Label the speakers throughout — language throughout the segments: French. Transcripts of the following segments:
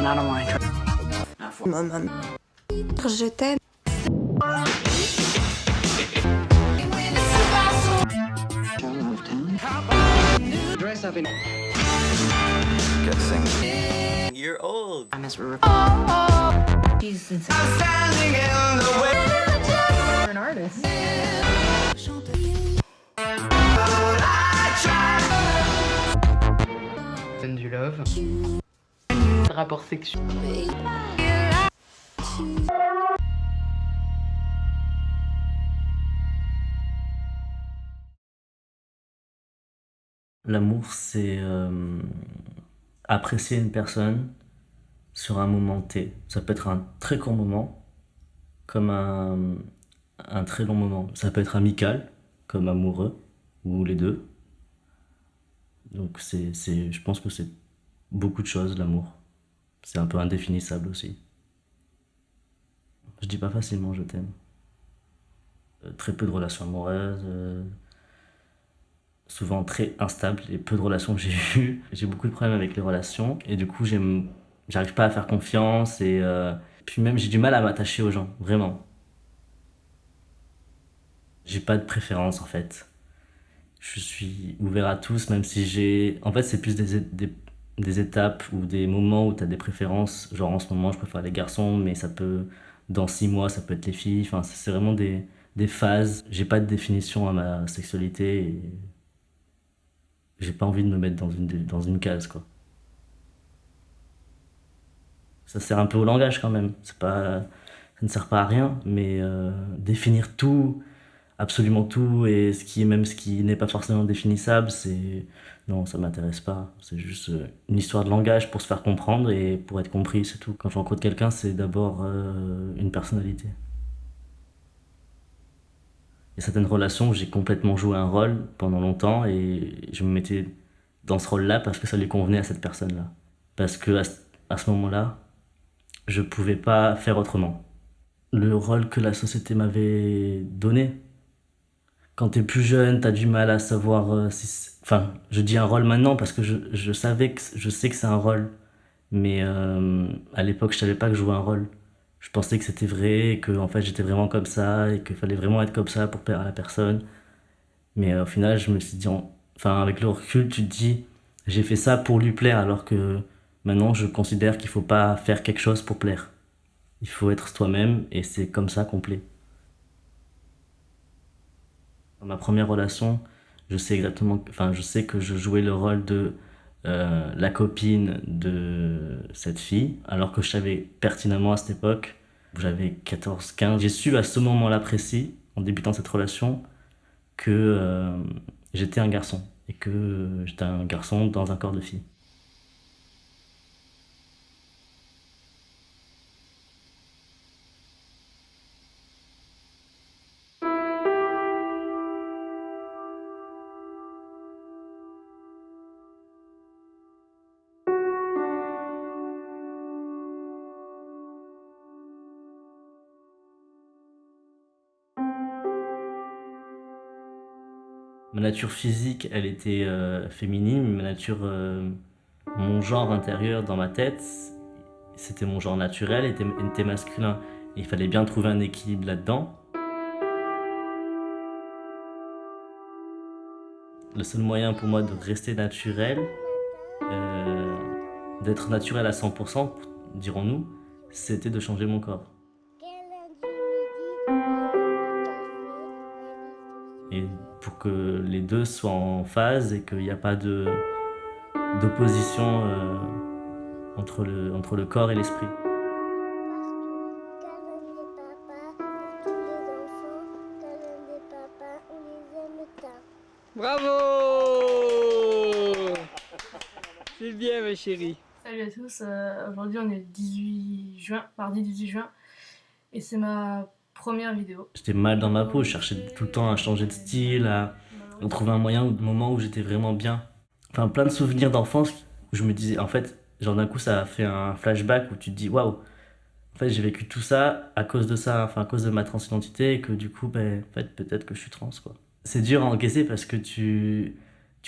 Speaker 1: and I don't want to.
Speaker 2: Maman, je t'aime.
Speaker 1: Dress up in.
Speaker 3: Guessing. You're old.
Speaker 1: I'm as
Speaker 4: She's insane. You're an artist.
Speaker 1: Donne du love. Rapport sexuel.
Speaker 5: L'amour, c'est apprécier une personne sur un moment T. Ça peut être un très court moment, comme un très long moment. Ça peut être amical, comme amoureux, ou les deux. Donc je pense que c'est beaucoup de choses, l'amour. C'est un peu indéfinissable aussi. Je dis pas facilement je t'aime. Très peu de relations amoureuses, souvent très instables et peu de relations que j'ai eues. J'ai beaucoup de problèmes avec les relations et du coup j'arrive pas à faire confiance et puis même j'ai du mal à m'attacher aux gens, vraiment. J'ai pas de préférence en fait. Je suis ouvert à tous, même si j'ai... En fait, c'est plus des étapes ou des moments où tu as des préférences. Genre en ce moment, je préfère les garçons, mais ça peut... Dans 6 mois, ça peut être les filles. Enfin, c'est vraiment des phases. J'ai pas de définition à ma sexualité et j'ai pas envie de me mettre dans une case, quoi. Ça sert un peu au langage quand même. C'est pas... Ça ne sert pas à rien, mais définir tout... absolument tout et ce qui n'est pas forcément définissable, c'est non, ça m'intéresse pas. C'est juste une histoire de langage pour se faire comprendre et pour être compris, c'est tout. Quand je rencontre quelqu'un, c'est d'abord une personnalité. Il y a certaines relations où j'ai complètement joué un rôle pendant longtemps et je me mettais dans ce rôle-là parce que ça lui convenait à cette personne-là. Parce que à ce moment-là, je pouvais pas faire autrement. Le rôle que la société m'avait donné. Quand t'es plus jeune, t'as du mal à savoir enfin, je dis un rôle maintenant parce que je sais que c'est un rôle. Mais à l'époque, je savais pas que je jouais un rôle. Je pensais que c'était vrai et que en fait, j'étais vraiment comme ça et qu'il fallait vraiment être comme ça pour plaire à la personne. Mais au final, je me suis dit... Enfin, avec le recul, tu te dis, j'ai fait ça pour lui plaire alors que maintenant, je considère qu'il faut pas faire quelque chose pour plaire. Il faut être toi-même et c'est comme ça qu'on plaît. Dans ma première relation, je sais exactement, enfin, je sais que je jouais le rôle de la copine de cette fille, alors que je savais pertinemment à cette époque, j'avais 14-15, j'ai su à ce moment-là précis, en débutant cette relation, que j'étais un garçon, et que j'étais un garçon dans un corps de fille. Ma nature physique, elle était féminine, mais mon genre intérieur dans ma tête, c'était mon genre naturel, était masculin. Et il fallait bien trouver un équilibre là-dedans. Le seul moyen pour moi de rester naturel, d'être naturel à 100%, dirons-nous, c'était de changer mon corps. Et pour que les deux soient en phase et qu'il n'y a pas d'opposition entre le corps et l'esprit.
Speaker 6: Bravo! C'est bien ma chérie.
Speaker 4: Salut à tous, aujourd'hui on est le 18 juin, mardi 18 juin, et c'est ma première vidéo.
Speaker 5: J'étais mal dans ma peau, je cherchais tout le temps à changer de style, à trouver un moment où j'étais vraiment bien. Enfin, plein de souvenirs d'enfance où je me disais, en fait, genre d'un coup ça a fait un flashback où tu te dis, waouh, en fait j'ai vécu tout ça à cause de ça, enfin à cause de ma transidentité et que du coup, ben, en fait, peut-être que je suis trans, quoi. C'est dur à encaisser parce que tu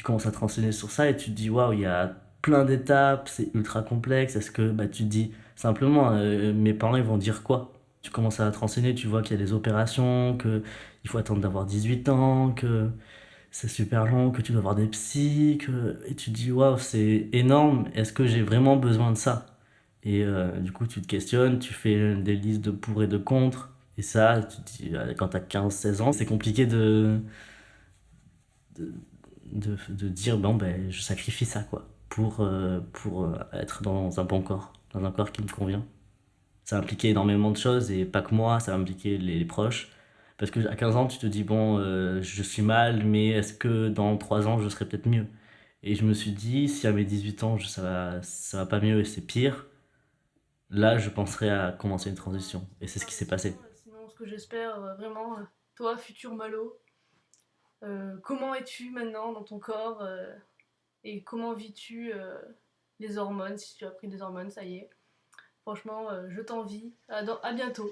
Speaker 5: commences à te renseigner sur ça et tu te dis, waouh, il y a plein d'étapes, c'est ultra complexe. Est-ce que tu te dis simplement, mes parents ils vont dire quoi? Tu commences à te renseigner, tu vois qu'il y a des opérations, qu'il faut attendre d'avoir 18 ans, que c'est super long, que tu dois avoir des psys, et tu te dis waouh, c'est énorme, est-ce que j'ai vraiment besoin de ça? Et du coup, tu te questionnes, tu fais des listes de pour et de contre, et ça, tu te dis, quand t'as 15-16 ans, c'est compliqué de, de dire bon, ben, je sacrifie ça, quoi, pour être dans un bon corps, dans un corps qui me convient. Ça impliquait énormément de choses, et pas que moi, ça impliquait les proches. Parce que à 15 ans, tu te dis, bon, je suis mal, mais est-ce que dans 3 ans, je serai peut-être mieux? Et je me suis dit, si à mes 18 ans, ça va pas mieux et c'est pire, là, je penserais à commencer une transition. Et c'est ce qui s'est passé.
Speaker 4: Sinon, ce que j'espère vraiment, toi, futur Malo, comment es-tu maintenant dans ton corps et comment vis-tu les hormones, si tu as pris des hormones, ça y est. Franchement, je t'envie. À bientôt.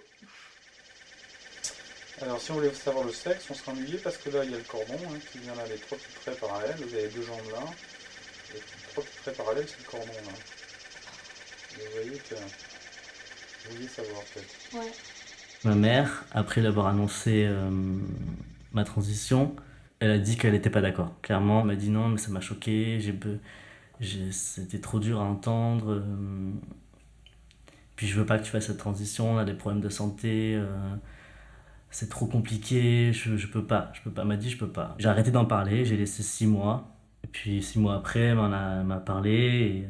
Speaker 7: Alors, si on voulait savoir le sexe, on serait ennuyé parce que là, il y a le cordon qui vient là avec 3 petits traits parallèles. Vous avez 2 jambes là. Et 3 petits traits parallèles, c'est le cordon là. Et vous voyez que vous vouliez savoir peut-être.
Speaker 4: Ouais.
Speaker 5: Ma mère, après l'avoir annoncé ma transition, elle a dit qu'elle n'était pas d'accord. Clairement, elle m'a dit non, mais ça m'a choqué, c'était trop dur à entendre. Puis je veux pas que tu fasses cette transition, on a des problèmes de santé, c'est trop compliqué, je peux pas. Elle m'a dit je peux pas. J'ai arrêté d'en parler, j'ai laissé 6 mois. Et puis 6 mois après, elle m'a parlé et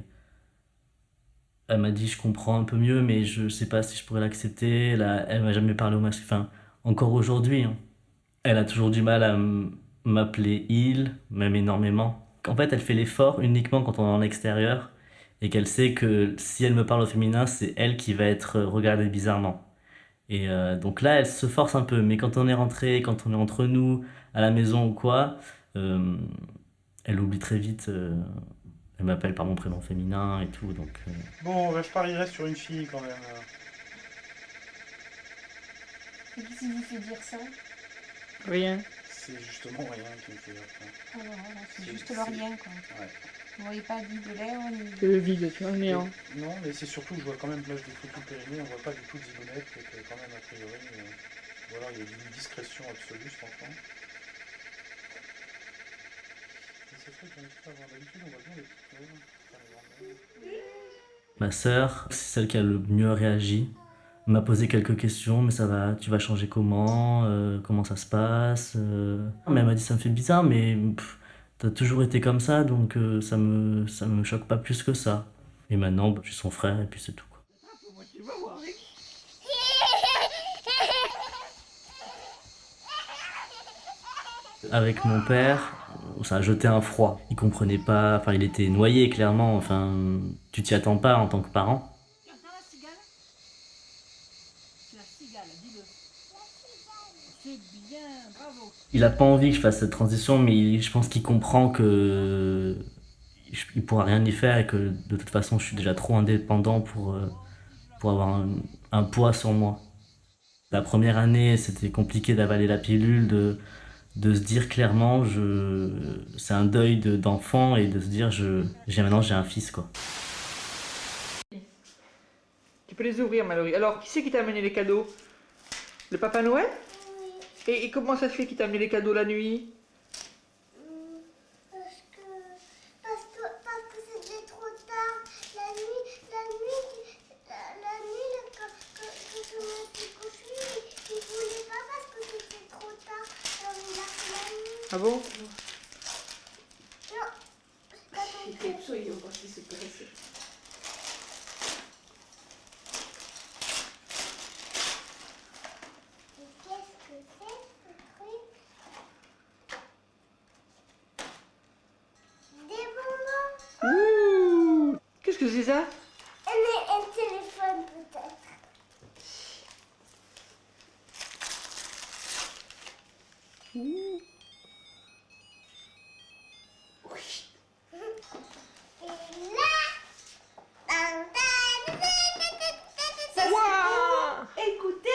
Speaker 5: elle m'a dit je comprends un peu mieux, mais je sais pas si je pourrais l'accepter. Elle m'a jamais parlé au masculin. Enfin, encore aujourd'hui, hein. Elle a toujours du mal à m'appeler il, même énormément. En fait, elle fait l'effort uniquement quand on est en extérieur et qu'elle sait que si elle me parle au féminin, c'est elle qui va être regardée bizarrement. Et donc là, elle se force un peu, mais quand on est rentré, quand on est entre nous, à la maison ou quoi, elle oublie très vite. Elle m'appelle par mon prénom féminin et tout, donc...
Speaker 7: Bon, je parierais sur une fille quand même.
Speaker 2: Et qu'est-ce qui vous fait dire ça?
Speaker 6: Rien.
Speaker 7: C'est justement rien qui me fait dire ça.
Speaker 2: Ah non, voilà, c'est
Speaker 7: C'est-
Speaker 2: juste
Speaker 7: c'est-
Speaker 2: le rien, quoi.
Speaker 7: Ouais.
Speaker 2: Vous voyez pas ni de l'air, ni...
Speaker 6: C'est le vide, tu vois, le néant.
Speaker 7: Non, mais c'est surtout, je vois quand même, là je décris tout le périnée, on voit pas du tout de zigounette, donc quand même a priori, ou alors il y a une discrétion absolue cet enfant. Et c'est ça qu'on essaie d'avoir d'habitude, on voit bien les petites fleurs, enfin, les grandes.
Speaker 5: Ma sœur, c'est celle qui a le mieux réagi. Elle m'a posé quelques questions, mais ça va, tu vas changer comment? Comment ça se passe? Mais elle m'a dit ça me fait bizarre, mais t'as toujours été comme ça, donc ça me choque pas plus que ça. Et maintenant, je suis son frère et puis c'est tout, quoi. Avec mon père, ça a jeté un froid. Il comprenait pas, enfin il était noyé clairement, enfin tu t'y attends pas en tant que parent. Il a pas envie que je fasse cette transition, mais je pense qu'il comprend que il pourra rien y faire et que de toute façon je suis déjà trop indépendant pour avoir un poids sur moi. La première année, c'était compliqué d'avaler la pilule, de se dire clairement, c'est un deuil d'enfant et de se dire, maintenant j'ai un fils, quoi.
Speaker 6: Tu peux les ouvrir, Mallory. Alors, qui c'est qui t'a amené les cadeaux? Le Papa Noël? Et comment ça se fait qu'il t'a amené les cadeaux la nuit?
Speaker 8: Parce que c'était trop tard. La nuit, quand je me suis couchée, il voulait pas parce que c'était trop tard. Alors il a fait la nuit.
Speaker 6: Ah bon?
Speaker 8: Non, c'est pas ton frère. Et qu'est-ce que c'est ce truc? Des bonbons.
Speaker 6: Ouh! Qu'est-ce que c'est ça?
Speaker 8: Mais un téléphone peut-être. Et là,
Speaker 6: Waouh! Écoutez!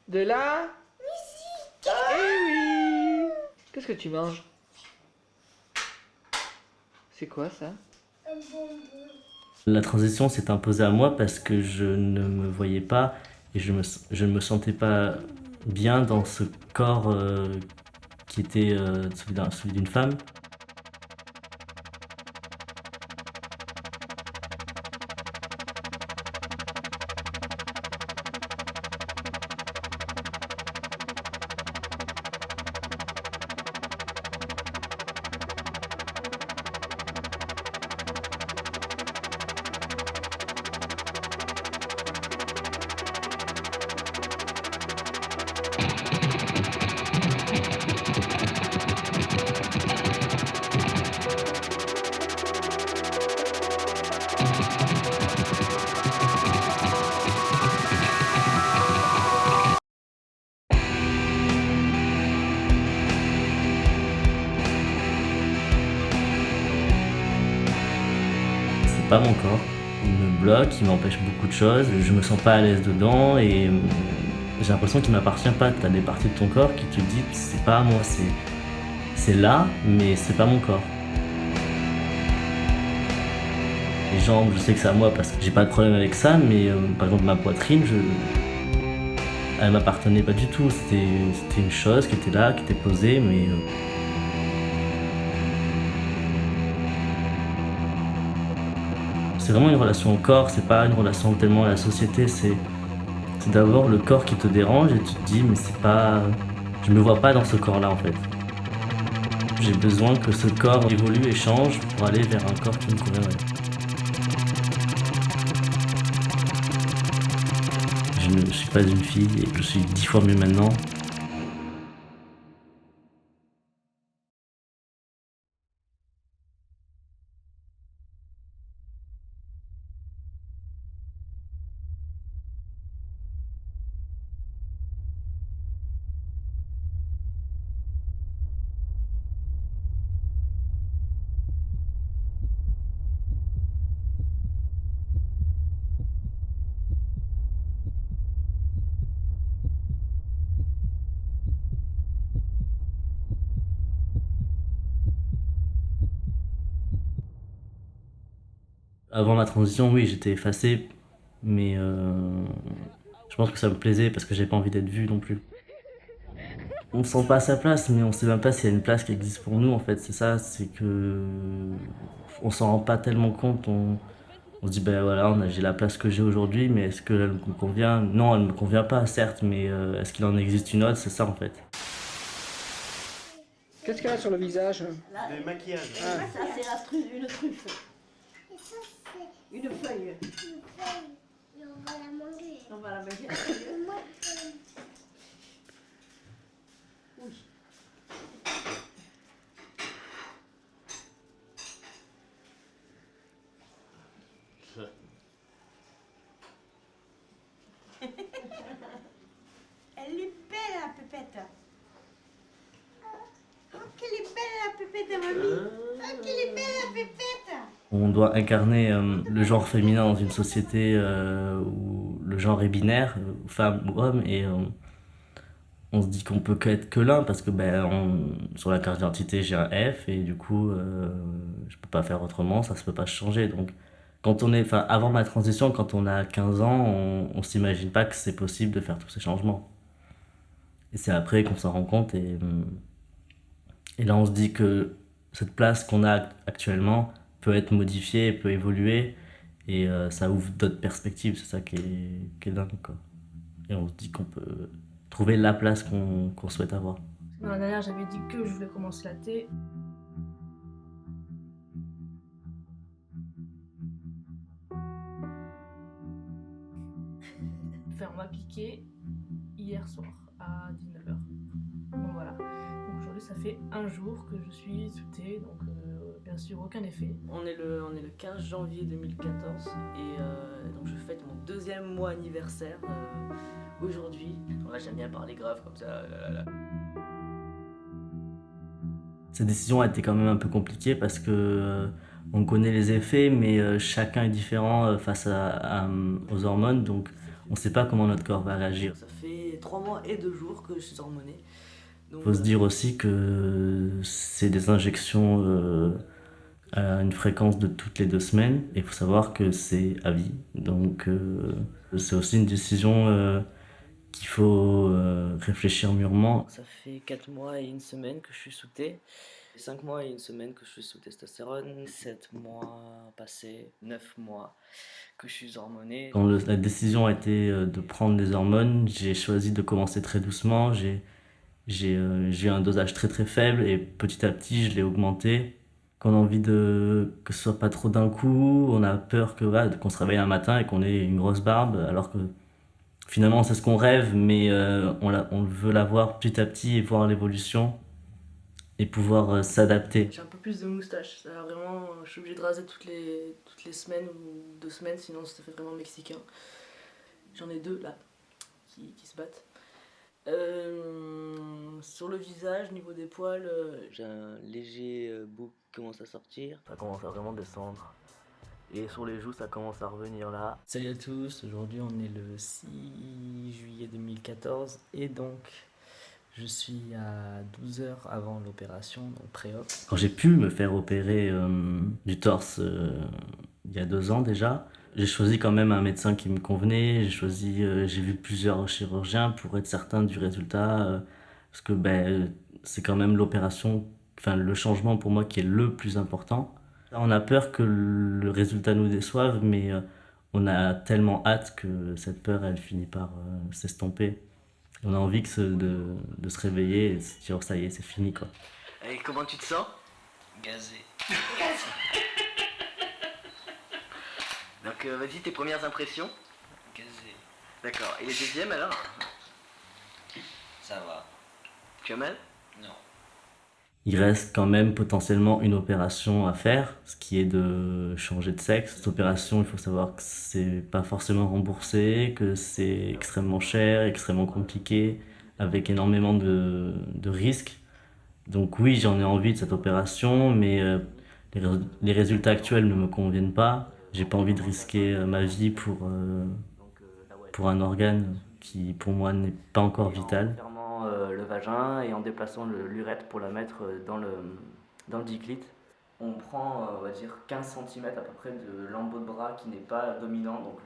Speaker 6: De la musique! Eh oui! Qu'est-ce que tu manges? C'est quoi ça?
Speaker 5: La transition s'est imposée à moi parce que je ne me voyais pas et je ne me sentais pas bien dans ce corps qui était celui d'une femme. C'est pas mon corps, il me bloque, il m'empêche beaucoup de choses, je me sens pas à l'aise dedans et j'ai l'impression qu'il m'appartient pas. T'as des parties de ton corps qui te disent c'est pas à moi, c'est là, mais c'est pas mon corps. Les jambes, je sais que c'est à moi parce que j'ai pas de problème avec ça, mais par exemple ma poitrine, elle m'appartenait pas du tout. C'était une chose qui était là, qui était posée, mais c'est vraiment une relation au corps, c'est pas une relation tellement à la société, c'est d'abord le corps qui te dérange et tu te dis mais c'est pas... Je me vois pas dans ce corps-là en fait. J'ai besoin que ce corps évolue et change pour aller vers un corps qui me conviendrait. Je ne suis pas une fille et je suis 10 fois mieux maintenant. Avant ma transition, oui, j'étais effacé, mais je pense que ça me plaisait parce que j'avais pas envie d'être vu non plus. On se sent pas à sa place, mais on sait même pas s'il y a une place qui existe pour nous en fait. C'est ça, c'est que on s'en rend pas tellement compte. On se dit ben voilà, j'ai la place que j'ai aujourd'hui, mais est-ce qu'elle me convient? Non, elle me convient pas, certes, mais est-ce qu'il en existe une autre? C'est ça en fait.
Speaker 6: Qu'est-ce qu'elle a sur le visage?
Speaker 9: Le maquillage.
Speaker 6: Ah.
Speaker 10: Ça, c'est une truffe,
Speaker 8: Et ça, c'est
Speaker 10: une feuille.
Speaker 8: une feuille. Et on va la manger.
Speaker 10: On va la manger.
Speaker 8: Et moi,
Speaker 10: Oui.
Speaker 11: Elle est belle la pépette. Oh, qu'elle est belle la pépette, mamie. Oh, qu'elle est belle la pépette.
Speaker 5: On doit incarner le genre féminin dans une société où le genre est binaire, femme ou homme, et on se dit qu'on peut qu'être que l'un parce que sur la carte d'identité j'ai un F et du coup je peux pas faire autrement, ça se peut pas changer. Donc avant ma transition, quand on a 15 ans, on s'imagine pas que c'est possible de faire tous ces changements. Et c'est après qu'on s'en rend compte et là on se dit que cette place qu'on a actuellement peut être modifiée, peut évoluer et ça ouvre d'autres perspectives, c'est ça qui est dingue quoi. Et on se dit qu'on peut trouver la place qu'on souhaite avoir.
Speaker 4: Dans la dernière, j'avais dit que je voulais commencer la thé. Enfin, on m'a piqué hier soir à 19h. Donc voilà. Donc aujourd'hui, ça fait un jour que je suis sous thé, donc bien sûr aucun effet.
Speaker 12: On est le 15 janvier 2014 et donc je fête mon 2e mois anniversaire aujourd'hui. Ouais, j'aime bien parler grave comme ça.
Speaker 5: Cette décision a été quand même un peu compliquée parce que on connaît les effets, mais chacun est différent face aux hormones, donc on ne sait pas comment notre corps va réagir.
Speaker 12: Ça fait 3 mois et 2 jours que je suis hormonée.
Speaker 5: Il faut se dire aussi que c'est des injections à une fréquence de toutes les 2 semaines. Et il faut savoir que c'est à vie. Donc c'est aussi une décision qu'il faut réfléchir mûrement.
Speaker 12: Ça fait 4 mois et 1 semaine que je suis sous T. 5 mois et 1 semaine que je suis sous testostérone. 7 mois passés, 9 mois que je suis hormoné.
Speaker 5: Quand la décision a été de prendre des hormones, j'ai choisi de commencer très doucement. J'ai eu un dosage très très faible et petit à petit je l'ai augmenté. Quand on a envie que ce soit pas trop d'un coup, on a peur qu'on se réveille un matin et qu'on ait une grosse barbe, alors que finalement c'est ce qu'on rêve, mais on veut l'avoir petit à petit et voir l'évolution et pouvoir s'adapter.
Speaker 4: J'ai un peu plus de moustache, ça vraiment, je suis obligée de raser toutes les semaines ou 2 semaines, sinon ça fait vraiment mexicain. J'en ai 2 là, qui se battent. Sur le visage, niveau des poils,
Speaker 12: J'ai un léger bouc qui commence à sortir.
Speaker 5: Ça commence à vraiment descendre. Et sur les joues, ça commence à revenir là.
Speaker 12: Salut à tous, aujourd'hui on est le 6 juillet 2014 et donc je suis à 12 heures avant l'opération, donc pré-op.
Speaker 5: Quand j'ai pu me faire opérer du torse il y a 2 ans déjà, j'ai choisi quand même un médecin qui me convenait. J'ai vu plusieurs chirurgiens pour être certain du résultat, parce que c'est quand même l'opération, enfin le changement pour moi qui est le plus important. On a peur que le résultat nous déçoive, mais on a tellement hâte que cette peur elle finit par s'estomper. On a envie de se réveiller et de se dire ça y est, c'est fini quoi.
Speaker 12: Et comment tu te sens? Gazé. Donc vas-y, tes premières impressions? Gazé. D'accord, et les deuxièmes alors? Ça va. Tu as mal? Non.
Speaker 5: Il reste quand même potentiellement une opération à faire, ce qui est de changer de sexe. Cette opération, il faut savoir que c'est pas forcément remboursé, que c'est extrêmement cher, extrêmement compliqué, avec énormément de risques. Donc oui, j'en ai envie de cette opération, mais les résultats actuels ne me conviennent pas. J'ai pas envie de risquer ma vie pour un organe qui pour moi n'est pas encore vital.
Speaker 12: Le vagin et en déplaçant l'urètre pour la mettre dans le diclite. On prend, on va dire, 15 cm à peu près de lambeau de bras qui n'est pas dominant. Donc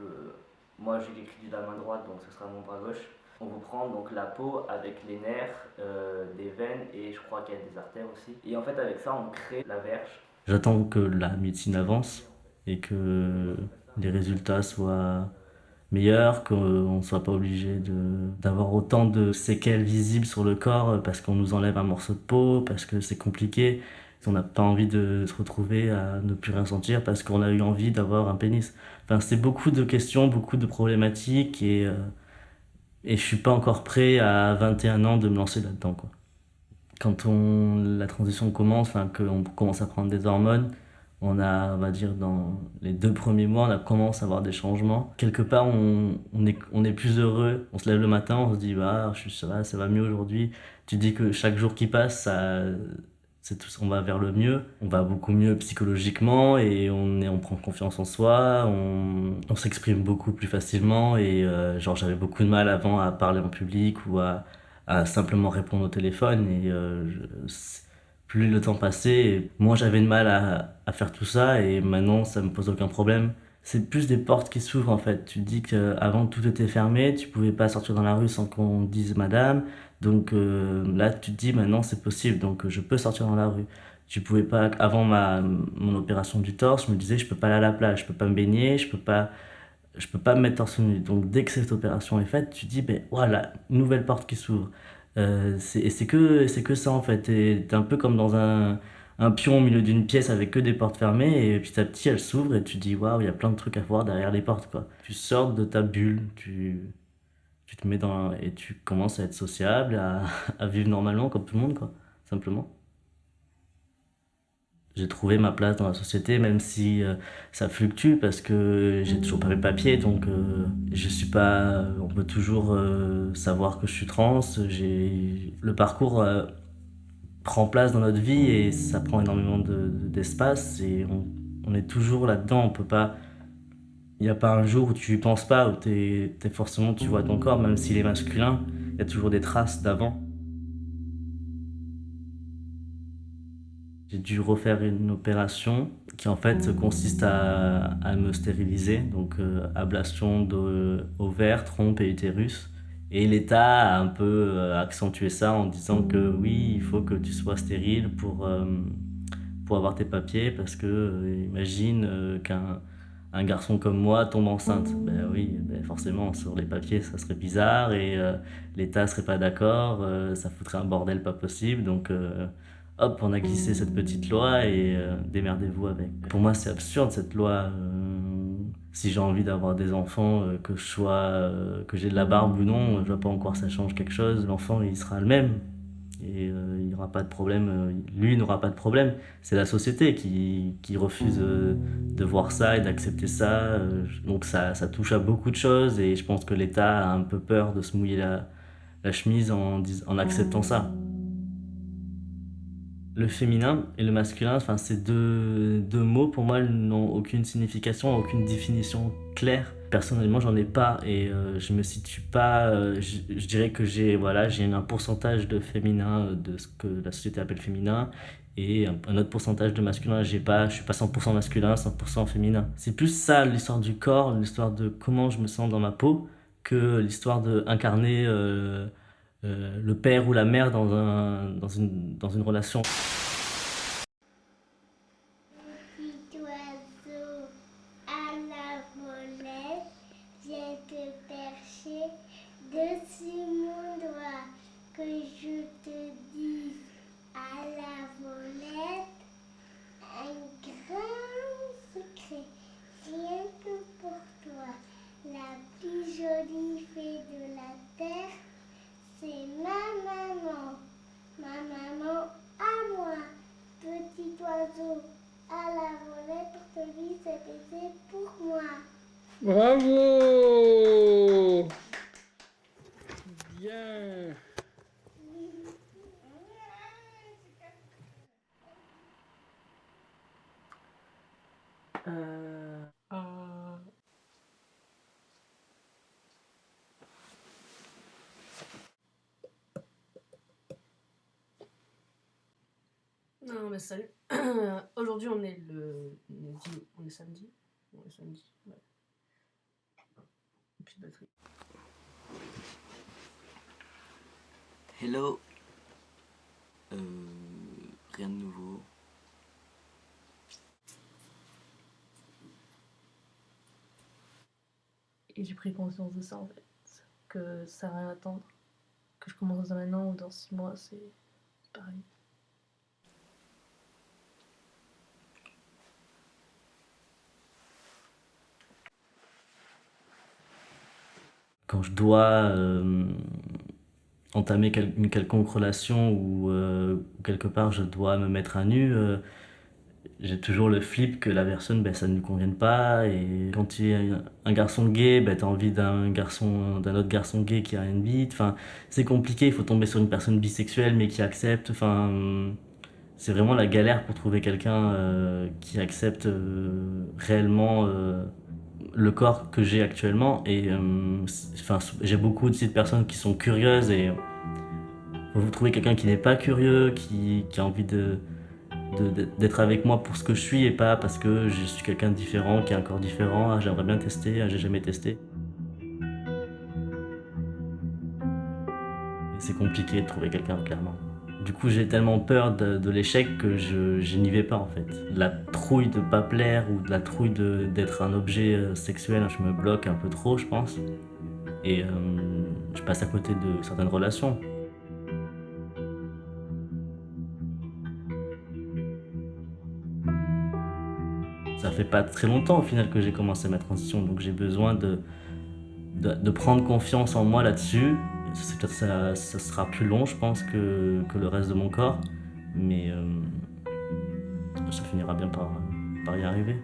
Speaker 12: moi j'ai l'écrit de la main droite, donc ce sera mon bras gauche. On vous prend donc la peau avec les nerfs, des veines et je crois qu'il y a des artères aussi. Et en fait avec ça on crée la verge.
Speaker 5: J'attends que la médecine avance et que les résultats soient meilleur, qu'on ne soit pas obligé d'avoir autant de séquelles visibles sur le corps parce qu'on nous enlève un morceau de peau, parce que c'est compliqué. On n'a pas envie de se retrouver à ne plus rien sentir parce qu'on a eu envie d'avoir un pénis. Enfin, c'est beaucoup de questions, beaucoup de problématiques et je suis pas encore prêt à 21 ans de me lancer là-dedans, quoi. Quand la transition commence, enfin, qu'on commence à prendre des hormones, on va dire, dans les 2 premiers mois, on commence à avoir des changements. Quelque part, on est plus heureux. On se lève le matin, on se dit, ça va mieux aujourd'hui. Tu dis que chaque jour qui passe, on va vers le mieux. On va beaucoup mieux psychologiquement et on prend confiance en soi. On s'exprime beaucoup plus facilement et j'avais beaucoup de mal avant à parler en public ou à simplement répondre au téléphone et plus le temps passait, moins j'avais de mal à faire tout ça et maintenant ça me pose aucun problème. C'est plus des portes qui s'ouvrent en fait. Tu te dis qu'avant tout était fermé, tu pouvais pas sortir dans la rue sans qu'on dise madame. Donc là tu te dis maintenant c'est possible, donc je peux sortir dans la rue. Tu pouvais pas, avant mon opération du torse, je me disais je peux pas aller à la plage, je peux pas me baigner, je peux pas me mettre torse nu. Donc dès que cette opération est faite, tu te dis voilà, nouvelle porte qui s'ouvre. C'est que ça en fait. T'es un peu comme dans un pion au milieu d'une pièce avec que des portes fermées et petit à petit elles s'ouvrent et tu te dis waouh, il y a plein de trucs à voir derrière les portes quoi. Tu sors de ta bulle, tu te mets et tu commences à être sociable, à vivre normalement comme tout le monde quoi, simplement. J'ai trouvé ma place dans la société, même si ça fluctue parce que j'ai toujours pas mes papiers, donc je suis pas. On peut toujours savoir que je suis trans. Le parcours prend place dans notre vie et ça prend énormément d'espace et on est toujours là-dedans. On peut pas. Il n'y a pas un jour où tu y penses pas, où forcément tu vois ton corps, même s'il est masculin, il y a toujours des traces d'avant. J'ai dû refaire une opération qui en fait consiste à me stériliser, donc ablation d'ovaires, trompe et utérus. Et l'État a un peu accentué ça en disant que oui, il faut que tu sois stérile pour avoir tes papiers, parce que imagine qu'un garçon comme moi tombe enceinte. Ben oui, ben forcément, sur les papiers, ça serait bizarre et l'État serait pas d'accord, ça foutrait un bordel pas possible. Donc hop, on a glissé cette petite loi et démerdez-vous avec. Pour moi, c'est absurde cette loi. Si j'ai envie d'avoir des enfants, que j'ai de la barbe ou non, je vois pas encore ça change quelque chose. L'enfant, il sera le même. Et il n'y aura pas de problème, lui n'aura pas de problème. C'est la société qui refuse de voir ça et d'accepter ça. Donc ça touche à beaucoup de choses et je pense que l'État a un peu peur de se mouiller la chemise en acceptant ça. Le féminin et le masculin, enfin, ces deux mots, pour moi, n'ont aucune signification, aucune définition claire. Personnellement, j'en ai pas et je me situe pas. Je dirais que j'ai un pourcentage de féminin, de ce que la société appelle féminin, et un autre pourcentage de masculin. Je suis pas 100% masculin, 100% féminin. C'est plus ça l'histoire du corps, l'histoire de comment je me sens dans ma peau, que l'histoire d'incarner le père ou la mère dans une relation.
Speaker 8: Petit oiseau à la volette vient te percher dessus mon doigt. Que je te dise à la volette un grand secret, rien que pour toi. La plus jolie fée de la terre, c'est ma maman à moi. Petit oiseau à la volette pour te dire cet essai pour moi.
Speaker 6: Bravo! Bien!
Speaker 4: Non mais salut. Aujourd'hui on est samedi. On est samedi. Ouais. Plus de batterie.
Speaker 12: Hello. Rien de nouveau.
Speaker 4: Et j'ai pris conscience de ça en fait. Que ça sert à rien d'attendre. Que je commence dans un an ou dans 6 mois, c'est pareil.
Speaker 5: Quand je dois entamer une quelconque relation ou quelque part je dois me mettre à nu, j'ai toujours le flip que la personne, ça ne lui convienne pas. Et quand tu es un garçon gay, tu as envie d'un autre garçon gay qui a une bite. Enfin, c'est compliqué, il faut tomber sur une personne bisexuelle mais qui accepte. Enfin, c'est vraiment la galère pour trouver quelqu'un qui accepte réellement le corps que j'ai actuellement. Et j'ai beaucoup aussi de personnes qui sont curieuses et vous trouvez quelqu'un qui n'est pas curieux, qui a envie d'être avec moi pour ce que je suis et pas parce que je suis quelqu'un de différent, qui a un corps différent. Ah, j'aimerais bien tester, j'ai jamais testé. C'est compliqué de trouver quelqu'un, clairement. Du coup, j'ai tellement peur de l'échec que je n'y vais pas en fait. La trouille de pas plaire ou de la trouille d'être un objet sexuel, je me bloque un peu trop, je pense. Et je passe à côté de certaines relations. Ça fait pas très longtemps au final que j'ai commencé ma transition, donc j'ai besoin de prendre confiance en moi là-dessus. Ça sera plus long, je pense, que le reste de mon corps, mais ça finira bien par y arriver.